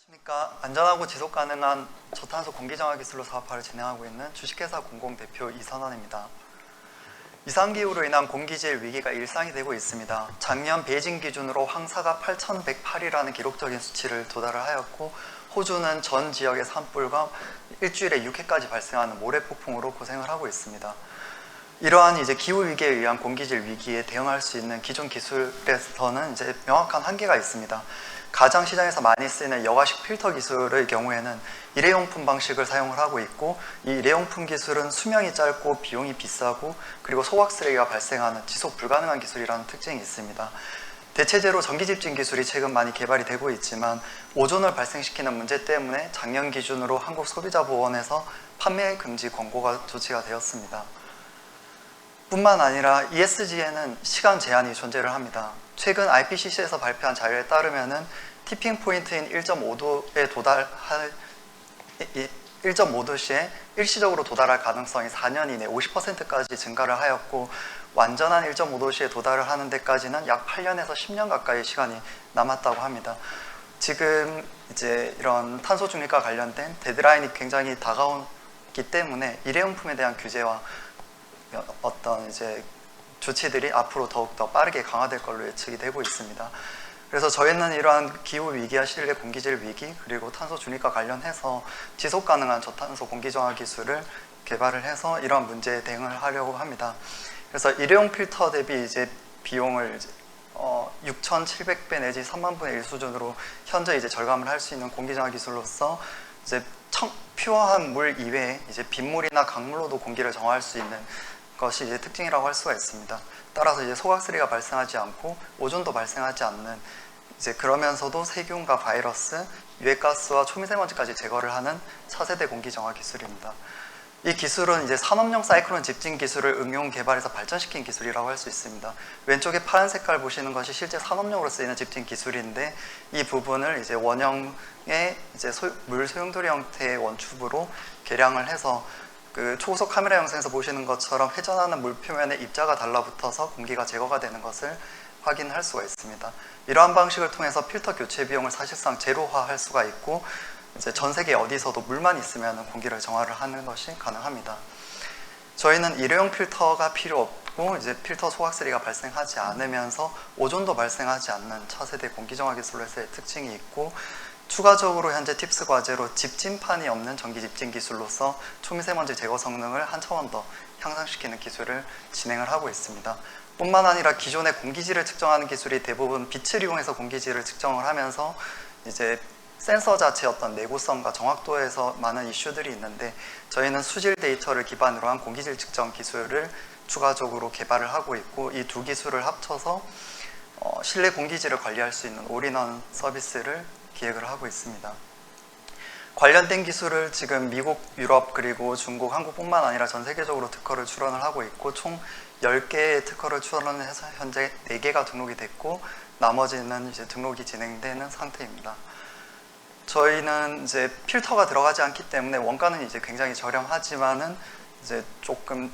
안녕하십니까. 안전하고 지속 가능한 저탄소 공기정화 기술로 사업화를 진행하고 있는 주식회사 공공대표 이선원입니다. 이상기후로 인한 공기질 위기가 일상이 되고 있습니다. 작년 베이징 기준으로 황사가 8,108이라는 기록적인 수치를 도달을 하였고, 호주는 전 지역의 산불과 일주일에 6회까지 발생하는 모래폭풍으로 고생을 하고 있습니다. 이러한 기후 위기에 의한 공기질 위기에 대응할 수 있는 기존 기술에서는 명확한 한계가 있습니다. 가장 시장에서 많이 쓰이는 여과식 필터 기술의 경우에는 일회용품 방식을 사용을 하고 있고, 이 일회용품 기술은 수명이 짧고 비용이 비싸고, 그리고 소각 쓰레기가 발생하는 지속 불가능한 기술이라는 특징이 있습니다. 대체제로 전기집진 기술이 최근 많이 개발이 되고 있지만, 오존을 발생시키는 문제 때문에 작년 기준으로 한국소비자보건에서 판매 금지 권고가 조치가 되었습니다. 뿐만 아니라 ESG에는 시간 제한이 존재를 합니다. 최근 IPCC에서 발표한 자료에 따르면은 티핑 포인트인 1.5도에 도달할 1.5도 시에 일시적으로 도달할 가능성이 4년 이내 50%까지 증가를 하였고, 완전한 1.5도 시에 도달을 하는 데까지는 약 8년에서 10년 가까이 시간이 남았다고 합니다. 지금 이런 탄소 중립과 관련된 데드라인이 굉장히 다가오기 때문에 일회용품에 대한 규제와 어떤 조치들이 앞으로 더욱더 빠르게 강화될 걸로 예측이 되고 있습니다. 그래서 저희는 이러한 기후 위기와 실내 공기질 위기, 그리고 탄소 중립과 관련해서 지속 가능한 저탄소 공기정화 기술을 개발을 해서 이러한 문제에 대응을 하려고 합니다. 그래서 일회용 필터 대비 비용을 6,700배 내지 3만 분의 1 수준으로 현재 절감을 할 수 있는 공기정화 기술로서 퓨어한 물 이외에 빗물이나 강물로도 공기를 정화할 수 있는 것이 특징이라고 할 수가 있습니다. 따라서 소각쓰레기가 발생하지 않고 오존도 발생하지 않는, 그러면서도 세균과 바이러스, 유해가스와 초미세먼지까지 제거를 하는 차세대 공기정화 기술입니다. 이 기술은 산업용 사이클론 집진 기술을 응용 개발해서 발전시킨 기술이라고 할 수 있습니다. 왼쪽에 파란 색깔 보시는 것이 실제 산업용으로 쓰이는 집진 기술인데, 이 부분을 원형의 물 소용돌이 형태의 원축으로 개량을 해서 초고속 카메라 영상에서 보시는 것처럼 회전하는 물 표면에 입자가 달라붙어서 공기가 제거가 되는 것을 확인할 수가 있습니다. 이러한 방식을 통해서 필터 교체 비용을 사실상 제로화할 수가 있고, 전 세계 어디서도 물만 있으면 공기를 정화를 하는 것이 가능합니다. 저희는 일회용 필터가 필요 없고 필터 소각쓰레기가 발생하지 않으면서 오존도 발생하지 않는 차세대 공기정화 기술로서의 특징이 있고, 추가적으로 현재 팁스 과제로 집진판이 없는 전기 집진 기술로서 초미세먼지 제거 성능을 한 차원 더 향상시키는 기술을 진행을 하고 있습니다. 뿐만 아니라 기존의 공기질을 측정하는 기술이 대부분 빛을 이용해서 공기질을 측정을 하면서 센서 자체의 어떤 내구성과 정확도에서 많은 이슈들이 있는데, 저희는 수질 데이터를 기반으로 한 공기질 측정 기술을 추가적으로 개발을 하고 있고, 이 두 기술을 합쳐서 실내 공기질을 관리할 수 있는 올인원 서비스를 기획을 하고 있습니다. 관련된 기술을 지금 미국, 유럽, 그리고 중국, 한국뿐만 아니라 전 세계적으로 특허를 출원을 하고 있고, 총 10개의 특허를 출원을 해서 현재 4개가 등록이 됐고, 나머지는 등록이 진행되는 상태입니다. 저희는 필터가 들어가지 않기 때문에 원가는 굉장히 저렴하지만은 조금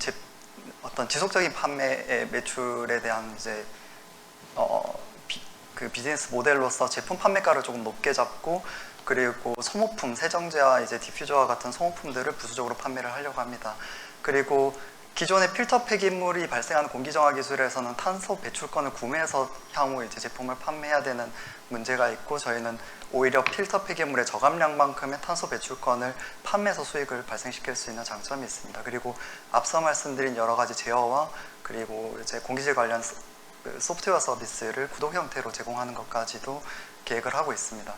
어떤 지속적인 판매의 매출에 대한 그 비즈니스 모델로서 제품 판매가를 조금 높게 잡고, 그리고 소모품, 세정제와 디퓨저와 같은 소모품들을 부수적으로 판매를 하려고 합니다. 그리고 기존의 필터 폐기물이 발생하는 공기정화 기술에서는 탄소 배출권을 구매해서 향후 제품을 판매해야 되는 문제가 있고, 저희는 오히려 필터 폐기물의 저감량만큼의 탄소 배출권을 판매해서 수익을 발생시킬 수 있는 장점이 있습니다. 그리고 앞서 말씀드린 여러 가지 제어와 그리고 공기질 관련 소프트웨어 서비스를 구독 형태로 제공하는 것까지도 계획을 하고 있습니다.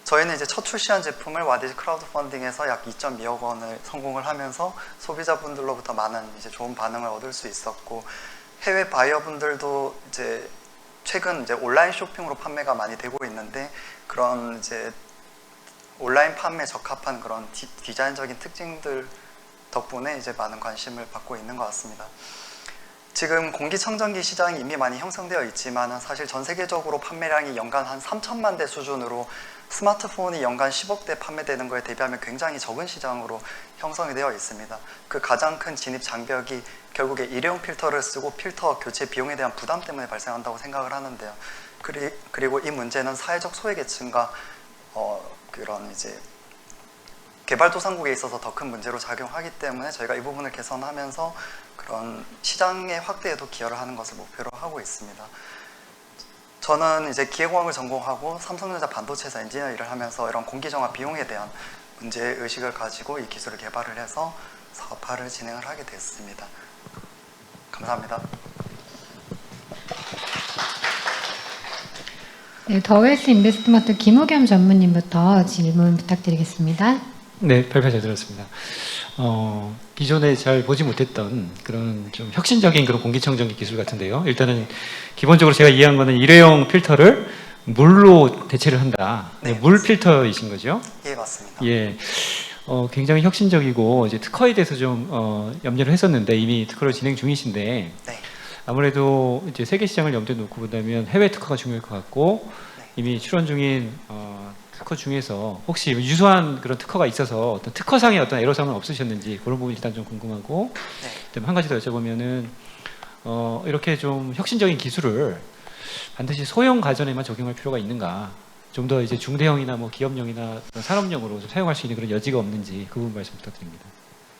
저희는 첫 출시한 제품을 와디즈 크라우드 펀딩에서 약 2.2억 원을 성공을 하면서 소비자분들로부터 많은 좋은 반응을 얻을 수 있었고, 해외 바이어분들도 최근 온라인 쇼핑으로 판매가 많이 되고 있는데, 그런 온라인 판매에 적합한 그런 디자인적인 특징들 덕분에 많은 관심을 받고 있는 것 같습니다. 지금 공기청정기 시장이 이미 많이 형성되어 있지만, 사실 전 세계적으로 판매량이 연간 한 3천만 대 수준으로 스마트폰이 연간 10억 대 판매되는 것에 대비하면 굉장히 적은 시장으로 형성이 되어 있습니다. 그 가장 큰 진입 장벽이 결국에 일회용 필터를 쓰고 필터 교체 비용에 대한 부담 때문에 발생한다고 생각을 하는데요. 그리고 이 문제는 사회적 소외계층과 그런 이제 개발도상국에 있어서 더 큰 문제로 작용하기 때문에 저희가 이 부분을 개선하면서 그런 시장의 확대에도 기여를 하는 것을 목표로 하고 있습니다. 저는 이제 기계공학을 전공하고 삼성전자 반도체에서 엔지니어 일을 하면서 이런 공기정화 비용에 대한 문제의식을 가지고 이 기술을 개발을 해서 사업화를 진행을 하게 됐습니다. 감사합니다. 네, 더웰스 인베스트먼트 김우겸 전무님부터 질문 부탁드리겠습니다. 네, 발표 잘 들었습니다. 기존에 잘 보지 못했던 그런 좀 혁신적인 그런 공기청정기 기술 같은데요. 일단은 기본적으로 제가 이해한 거는 일회용 필터를 물로 대체를 한다. 네, 물 필터이신 거죠? 예, 맞습니다. 예. 굉장히 혁신적이고 이제 특허에 대해서 좀 염려를 했었는데 이미 특허를 진행 중이신데 네. 아무래도 이제 세계 시장을 염두에 놓고 본다면 해외 특허가 중요할 것 같고 이미 출원 중인 특허 중에서 혹시 유수한 그런 특허가 있어서 어떤 특허상의 어떤 애로사항은 없으셨는지 그런 부분이 일단 좀 궁금하고 그다음에 한 가지 더 여쭤보면은 이렇게 좀 혁신적인 기술을 반드시 소형 가전에만 적용할 필요가 있는가? 좀 더 이제 중대형이나 뭐 기업용이나 산업용으로 좀 사용할 수 있는 그런 여지가 없는지 그 부분 말씀 부탁드립니다.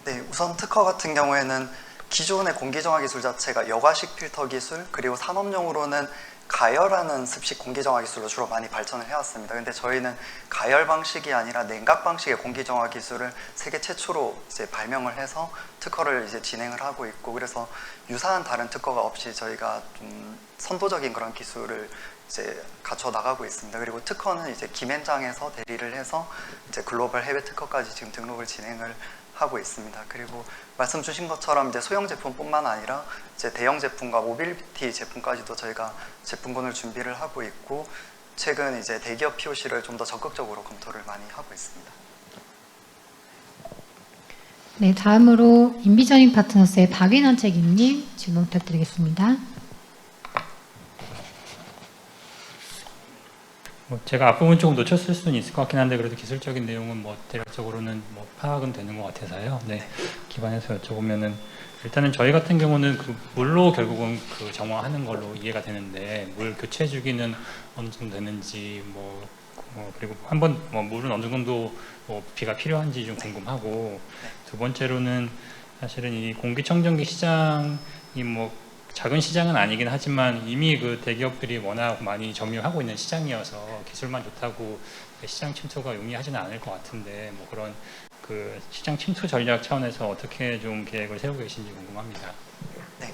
네, 우선 특허 같은 경우에는 기존의 공기정화 기술 자체가 여과식 필터 기술 그리고 산업용으로는 가열하는 습식 공기정화 기술로 주로 많이 발전을 해왔습니다. 근데 저희는 가열 방식이 아니라 냉각 방식의 공기정화 기술을 세계 최초로 이제 발명을 해서 특허를 이제 진행을 하고 있고 그래서 유사한 다른 특허가 없이 저희가 좀 선도적인 그런 기술을 이제 갖춰 나가고 있습니다. 그리고 특허는 이제 김앤장에서 대리를 해서 이제 글로벌 해외 특허까지 지금 등록을 진행을 하고 있습니다. 그리고 말씀 주신 것처럼 이제 소형 제품뿐만 아니라 이제 대형 제품과 모빌리티 제품까지도 저희가 제품군을 준비를 하고 있고 최근 이제 대기업 POC를 좀 더 적극적으로 검토를 많이 하고 있습니다. 네, 다음으로 인비저닝 파트너스의 박인원 책임님 질문 부탁드리겠습니다. 제가 앞부분 조금 놓쳤을 수는 있을 것 같긴 한데 그래도 기술적인 내용은 뭐 대략적으로는 뭐 파악은 되는 것 같아서요. 네, 기반해서 여쭤보면은 일단은 저희 같은 경우는 그 물로 결국은 그 정화하는 걸로 이해가 되는데 물 교체 주기는 어느 정도 되는지 그리고 한번 뭐 물은 어느 정도 뭐 비가 필요한지 좀 궁금하고 두 번째로는 사실은 이 공기청정기 시장이 뭐 작은 시장은 아니긴 하지만 이미 그 대기업들이 워낙 많이 점유하고 있는 시장이어서 기술만 좋다고 시장 침투가 용이하지는 않을 것 같은데 뭐 그런 그 시장 침투 전략 차원에서 어떻게 좀 계획을 세우고 계신지 궁금합니다. 네.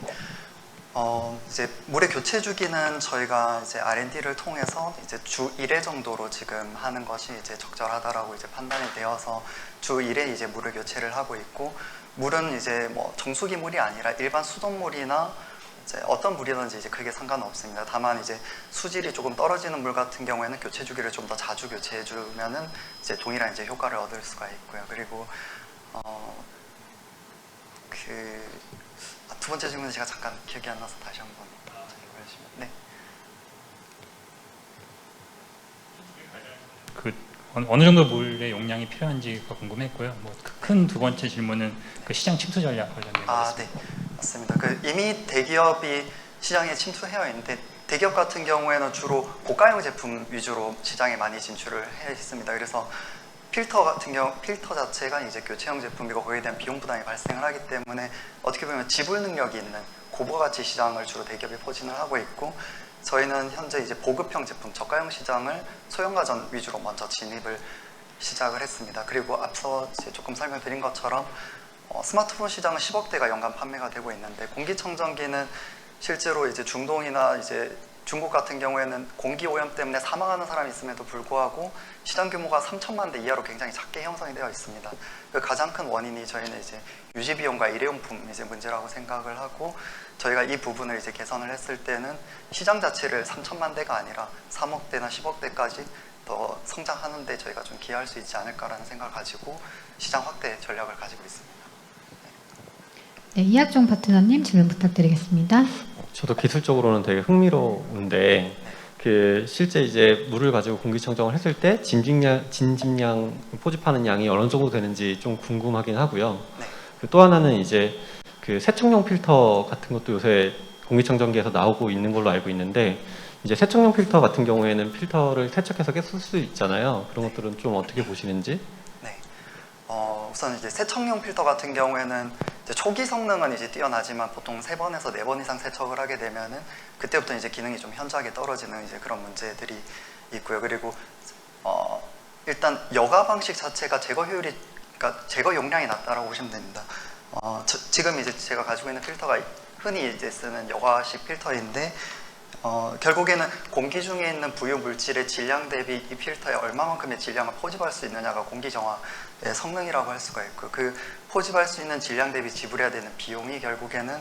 이제 물의 교체 주기는 저희가 이제 R&D를 통해서 이제 주 1회 정도로 지금 하는 것이 이제 적절하다라고 이제 판단이 되어서 주 1회 이제 물을 교체를 하고 있고 물은 이제 뭐 정수기 물이 아니라 일반 수돗물이나 이제 어떤 물이든지 이제 크게 상관없습니다. 다만 이제 수질이 조금 떨어지는 물 같은 경우에는 교체 주기를 좀 더 자주 교체해 주면은 이제 동일한 이제 효과를 얻을 수가 있고요. 그리고 두 번째 질문은 제가 잠깐 기억이 안 나서 다시 한번 해주시면. 네. 그 어느 정도 물의 용량이 필요한지가 궁금했고요. 뭐 큰 두 번째 질문은 그 시장 침투 전략 관련된 거였습니다. 네. 맞습니다. 이미 대기업이 시장에 침투해 있는데 대기업 같은 경우에는 주로 고가형 제품 위주로 시장에 많이 진출을 해 있습니다. 그래서 필터 같은 경우 필터 자체가 이제 교체형 제품이고 거기에 대한 비용 부담이 발생을 하기 때문에 어떻게 보면 지불 능력이 있는 고부가치 시장을 주로 대기업이 포진을 하고 있고 저희는 현재 이제 보급형 제품 저가형 시장을 소형 가전 위주로 먼저 진입을 시작을 했습니다. 그리고 앞서 이제 조금 설명드린 것처럼 스마트폰 시장은 10억 대가 연간 판매가 되고 있는데 공기청정기는 실제로 이제 중동이나 이제 중국 같은 경우에는 공기 오염 때문에 사망하는 사람이 있음에도 불구하고 시장 규모가 3천만 대 이하로 굉장히 작게 형성이 되어 있습니다. 그 가장 큰 원인이 저희는 이제 유지 비용과 일회용품 이제 문제라고 생각을 하고 저희가 이 부분을 이제 개선을 했을 때는 시장 자체를 3천만 대가 아니라 3억 대나 10억 대까지 더 성장하는데 저희가 좀 기여할 수 있지 않을까라는 생각을 가지고 시장 확대 전략을 가지고 있습니다. 네, 이학종 파트너님 질문 부탁드리겠습니다. 저도 기술적으로는 되게 흥미로운데 그 실제 이제 물을 가지고 공기청정을 했을 때 진집량 포집하는 양이 어느 정도 되는지 좀 궁금하긴 하고요. 네. 또 하나는 이제 그 세척용 필터 같은 것도 요새 공기청정기에서 나오고 있는 걸로 알고 있는데 이제 세척용 필터 같은 경우에는 필터를 세척해서 계속 쓸 수 있잖아요. 그런 것들은 좀 어떻게 보시는지? 네. 우선 이제 세척용 필터 같은 경우에는 이제 초기 성능은 이제 뛰어나지만 보통 3번에서 4번 이상 세척을 하게 되면은 그때부터 이제 기능이 좀 현저하게 떨어지는 이제 그런 문제들이 있고요. 그리고 일단 여과 방식 자체가 제거 효율이, 그러니까 제거 용량이 낮다라고 보시면 됩니다. 지금 이제 제가 가지고 있는 필터가 흔히 이제 쓰는 여과식 필터인데 결국에는 공기 중에 있는 부유 물질의 질량 대비 이 필터에 얼마만큼의 질량을 포집할 수 있느냐가 공기 정화의 성능이라고 할 수가 있고, 그 포집할 수 있는 질량 대비 지불해야 되는 비용이 결국에는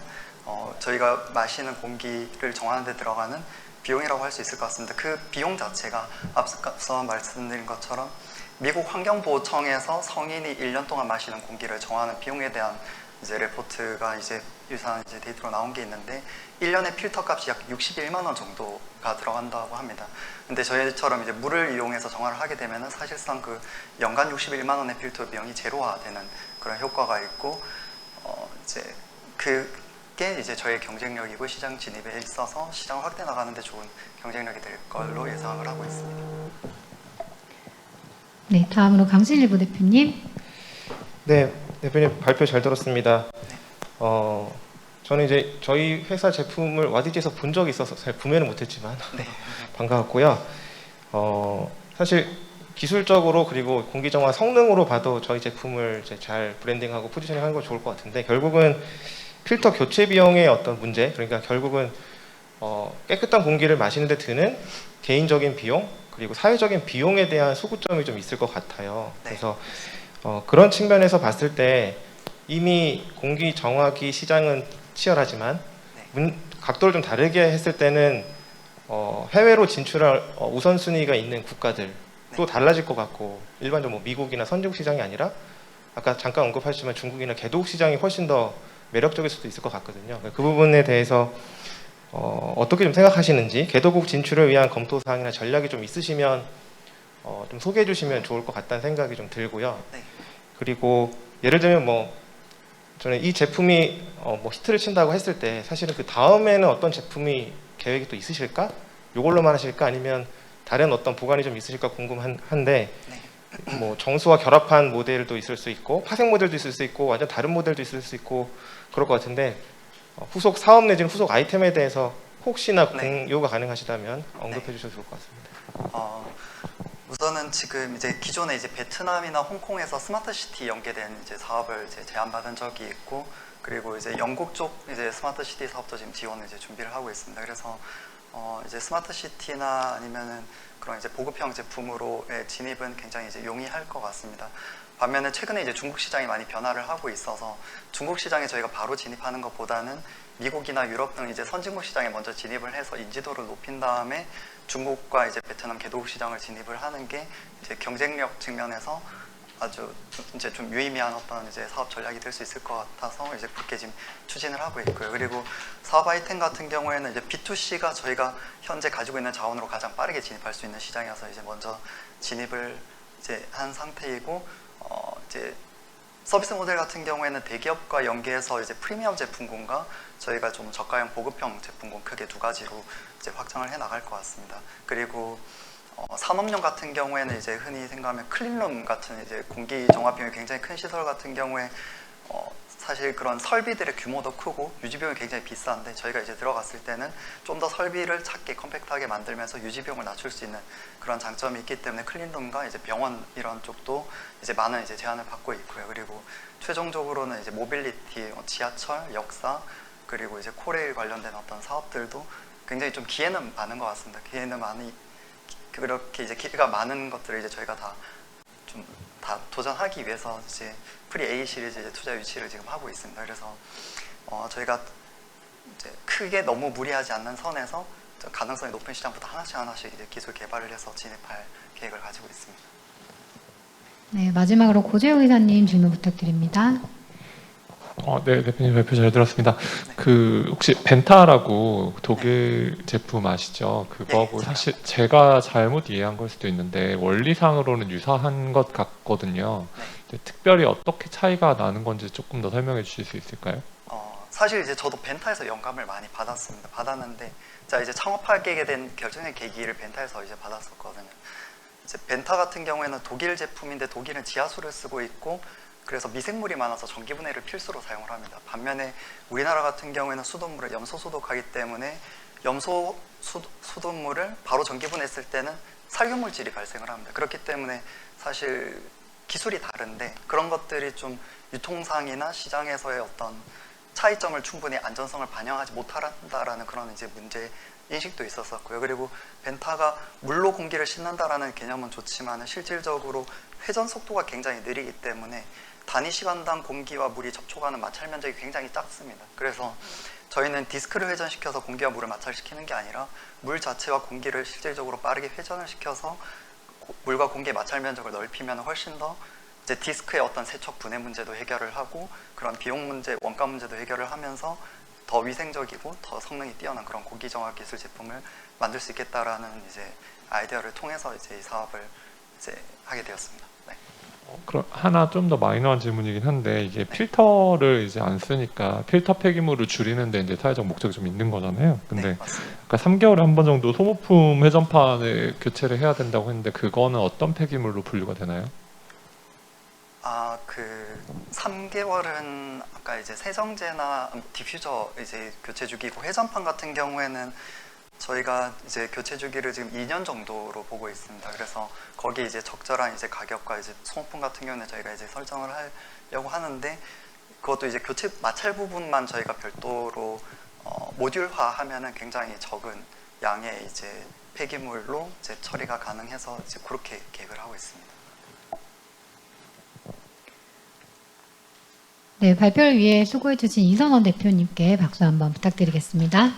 저희가 마시는 공기를 정하는 데 들어가는 비용이라고 할 수 있을 것 같습니다. 그 비용 자체가 앞서 말씀드린 것처럼 미국 환경보호청에서 성인이 1년 동안 마시는 공기를 정하는 비용에 대한 이제 레포트가 이제 유사한 이제 데이터로 나온 게 있는데 1년에 필터 값이 약 61만 원 정도가 들어간다고 합니다. 근데 저희처럼 이제 물을 이용해서 정화를 하게 되면은 사실상 그 연간 61만 원의 필터 비용이 제로화되는 그런 효과가 있고, 이제 그게 이제 저의 경쟁력이고 시장 진입에 있어서 시장을 확대 나가는 데 좋은 경쟁력이 될 걸로 예상을 하고 있습니다. 네, 다음으로 강신일 부대표님. 네, 대표님 발표 잘 들었습니다. 저는 이제 저희 회사 제품을 와디지에서 본 적이 있어서 잘 구매는 못했지만 반가웠고요. 사실 기술적으로 그리고 공기정화 성능으로 봐도 저희 제품을 이제 잘 브랜딩하고 포지셔닝하는 거 좋을 것 같은데, 결국은 필터 교체 비용의 어떤 문제, 그러니까 결국은 깨끗한 공기를 마시는 데 드는 개인적인 비용 그리고 사회적인 비용에 대한 소구점이 좀 있을 것 같아요. 그래서 그런 측면에서 봤을 때 이미 공기 정화기 시장은 치열하지만 각도를 좀 다르게 했을 때는 해외로 진출할 우선순위가 있는 국가들 또 달라질 것 같고, 일반적으로 뭐 미국이나 선진국 시장이 아니라 아까 잠깐 언급하셨지만 중국이나 개도국 시장이 훨씬 더 매력적일 수도 있을 것 같거든요. 그 부분에 대해서 어떻게 좀 생각하시는지, 개도국 진출을 위한 검토 사항이나 전략이 좀 있으시면 좀 소개해 주시면 좋을 것 같다는 생각이 좀 들고요. 그리고 예를 들면 뭐 저는 이 제품이 뭐 히트를 친다고 했을 때 사실은 그 다음에는 어떤 제품이 계획이 또 있으실까? 이걸로만 하실까? 아니면 다른 어떤 보관이 좀 있으실까 궁금한데, 뭐 정수와 결합한 모델도 있을 수 있고 파생 모델도 있을 수 있고 완전 다른 모델도 있을 수 있고 그럴 것 같은데, 후속 사업 내지는 후속 아이템에 대해서 혹시나 공유가 가능하시다면 언급해 주셔도 좋을 것 같습니다. 우선은 지금 이제 기존에 이제 베트남이나 홍콩에서 스마트시티 연계된 이제 사업을 이제 제안받은 적이 있고, 그리고 이제 영국 쪽 이제 스마트시티 사업도 지금 지원을 이제 준비를 하고 있습니다. 그래서 이제 스마트시티나 아니면은 그런 이제 보급형 제품으로의 진입은 굉장히 이제 용이할 것 같습니다. 반면에 최근에 이제 중국 시장이 많이 변화를 하고 있어서 중국 시장에 저희가 바로 진입하는 것보다는 미국이나 유럽 등 이제 선진국 시장에 먼저 진입을 해서 인지도를 높인 다음에 중국과 이제 베트남 개도국 시장을 진입을 하는 게 이제 경쟁력 측면에서 아주 이제 좀 유의미한 어떤 이제 사업 전략이 될 수 있을 것 같아서 이제 그렇게 지금 추진을 하고 있고요. 그리고 사업 아이템 같은 경우에는 이제 B2C가 저희가 현재 가지고 있는 자원으로 가장 빠르게 진입할 수 있는 시장이어서 이제 먼저 진입을 이제 한 상태이고, 이제 서비스 모델 같은 경우에는 대기업과 연계해서 이제 프리미엄 제품군과 저희가 좀 저가형 보급형 제품군 크게 두 가지로 이제 확장을 해 나갈 것 같습니다. 그리고 산업용 같은 경우에는 이제 흔히 생각하면 클린룸 같은 이제 공기 정화 비용이 굉장히 큰 시설 같은 경우에 사실 그런 설비들의 규모도 크고 유지 비용이 굉장히 비싼데, 저희가 이제 들어갔을 때는 좀 더 설비를 작게 컴팩트하게 만들면서 유지 비용을 낮출 수 있는 그런 장점이 있기 때문에 클린룸과 이제 병원 이런 쪽도 이제 많은 이제 제안을 받고 있고요. 그리고 최종적으로는 이제 모빌리티, 지하철, 역사, 그리고 이제 코레일 관련된 어떤 사업들도 굉장히 좀 기회는 많은 것 같습니다. 기회는 많이 그렇게 이제 기회가 많은 것들을 이제 저희가 다 도전하기 위해서 이제 프리 A 시리즈 이제 투자 유치를 지금 하고 있습니다. 그래서 저희가 이제 크게 너무 무리하지 않는 선에서 가능성이 높은 시장부터 하나씩 이제 기술 개발을 해서 진입할 계획을 가지고 있습니다. 네, 마지막으로 고재호 이사님 질문 부탁드립니다. 네, 대표님 발표 잘 들었습니다. 그 혹시 벤타라고 독일 제품 아시죠? 그거하고 사실 제가 잘못 이해한 걸 수도 있는데 원리상으로는 유사한 것 같거든요. 근데 특별히 어떻게 차이가 나는 건지 조금 더 설명해 주실 수 있을까요? 사실 이제 저도 벤타에서 영감을 많이 받았는데 제가 이제 창업하게 된 결정의 계기를 벤타에서 이제 받았었거든요. 이제 벤타 같은 경우에는 독일 제품인데 독일은 지하수를 쓰고 있고 그래서 미생물이 많아서 전기분해를 필수로 사용을 합니다. 반면에 우리나라 같은 경우에는 수돗물을 염소 소독하기 때문에 염소 수돗물을 바로 전기분해했을 때는 살균물질이 발생을 합니다. 그렇기 때문에 사실 기술이 다른데 그런 것들이 좀 유통상이나 시장에서의 어떤 차이점을 충분히 안전성을 반영하지 못한다라는 그런 이제 문제 인식도 있었었고요. 그리고 벤타가 물로 공기를 씻는다라는 개념은 좋지만 실질적으로 회전 속도가 굉장히 느리기 때문에 단위 시간당 공기와 물이 접촉하는 마찰 면적이 굉장히 작습니다. 그래서 저희는 디스크를 회전시켜서 공기와 물을 마찰시키는 게 아니라 물 자체와 공기를 실질적으로 빠르게 회전을 시켜서 물과 공기의 마찰 면적을 넓히면 훨씬 더 이제 디스크의 어떤 세척 분해 문제도 해결을 하고 그런 비용 문제, 원가 문제도 해결을 하면서 더 위생적이고 더 성능이 뛰어난 그런 공기 정화 기술 제품을 만들 수 있겠다라는 이제 아이디어를 통해서 이제 이 사업을 이제 하게 되었습니다. 네. 그럼 하나 좀 더 마이너한 질문이긴 한데 이게 필터를 이제 안 쓰니까 필터 폐기물을 줄이는데 이제 사회적 목적이 좀 있는 거잖아요. 근데 네, 맞습니다. 아까 3개월에 한 번 정도 소모품 회전판을 교체를 해야 된다고 했는데 그거는 어떤 폐기물로 분류가 되나요? 그 3개월은 아까 이제 세정제나 디퓨저 이제 교체 주기고 회전판 같은 경우에는 저희가 이제 교체 주기를 지금 2년 정도로 보고 있습니다. 그래서 거기에 이제 적절한 이제 가격과 이제 소모품 같은 경우는 저희가 이제 설정을 하려고 하는데 그것도 이제 교체 마찰 부분만 저희가 별도로 모듈화하면은 굉장히 적은 양의 이제 폐기물로 이제 처리가 가능해서 이제 그렇게 계획을 하고 있습니다. 네, 발표를 위해 수고해주신 이선원 대표님께 박수 한번 부탁드리겠습니다.